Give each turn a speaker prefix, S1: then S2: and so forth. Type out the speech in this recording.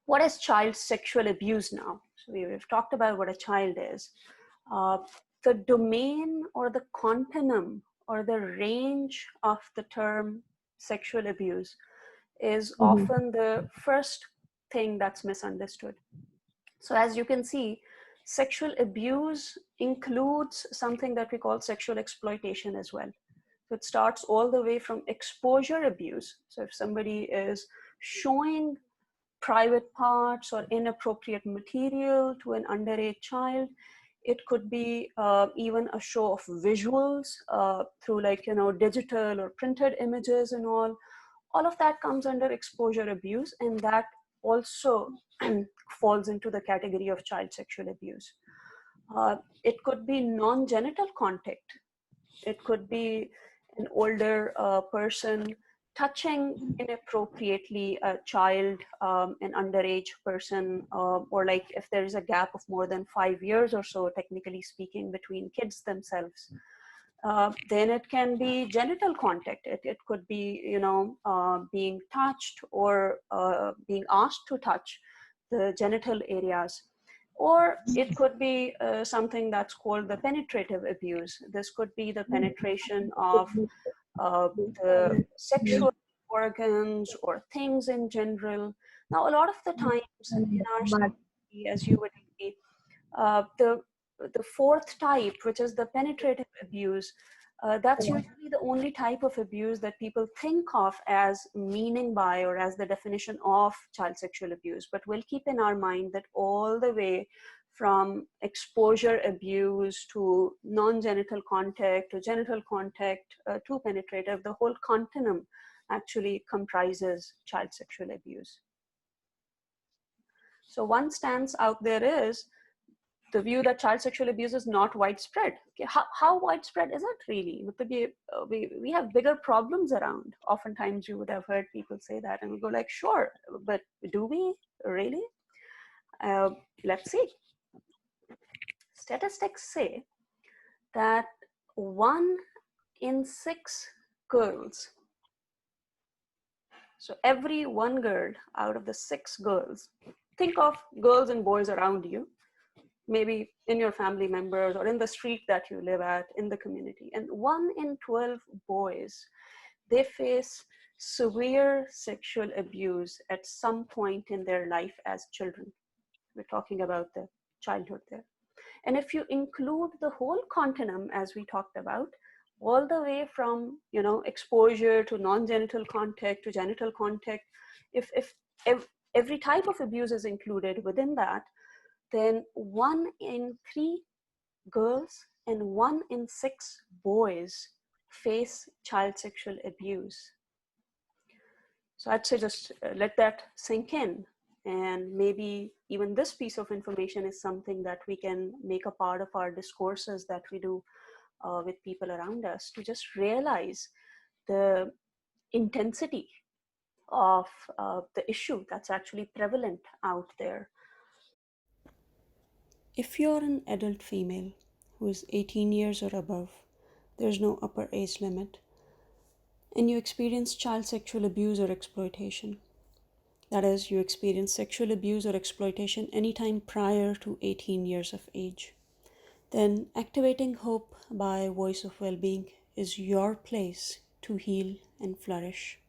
S1: What is child sexual abuse now? So we've talked about what a child is. The domain or the continuum or the range of the term sexual abuse is often the first thing that's misunderstood. So as you can see, sexual abuse includes something that we call sexual exploitation as well. So it starts all the way from exposure abuse. So if somebody is showing private parts or inappropriate material to an underage child, it could be even a show of visuals through like, digital or printed images and all of that comes under exposure abuse, and that also falls into the category of child sexual abuse. It could be non-genital contact. It could be an older person touching inappropriately a child, an underage person, or like if there is a gap of more than 5 years or so, technically speaking, between kids themselves. Then it can be genital contact. It could be, being touched or being asked to touch the genital areas. Or it could be something that's called the penetrative abuse. This could be the penetration of the sexual organs or things in general. Now, a lot of the times in our society, as you would agree, the fourth type, which is the penetrative abuse, that's usually the only type of abuse that people think of as meaning by or as the definition of child sexual abuse. But we'll keep in our mind that all the way from exposure abuse to non-genital contact to genital contact to penetrative, the whole continuum actually comprises child sexual abuse. So one stance out there is the view that child sexual abuse is not widespread. Okay, how widespread is it really? We have bigger problems around. Oftentimes you would have heard people say that, and we go like, sure, but do we really? Let's see. Statistics say that 1 in 6 girls, so every 1 girl out of the 6 girls, think of girls and boys around you, maybe in your family members or in the street that you live at, in the community. And 1 in 12 boys, they face severe sexual abuse at some point in their life as children. We're talking about the childhood there. And if you include the whole continuum, as we talked about, all the way from, exposure to non-genital contact to genital contact, if every type of abuse is included within that, then 1 in 3 girls and 1 in 6 boys face child sexual abuse. So I'd say just let that sink in. And maybe even this piece of information is something that we can make a part of our discourses that we do with people around us, to just realize the intensity of the issue that's actually prevalent out there. If you're an adult female who is 18 years or above, there's no upper age limit, and you experience child sexual abuse or exploitation, that is, you experience sexual abuse or exploitation anytime prior to 18 years of age, then Activating Hope by Voice of Wellbeing is your place to heal and flourish.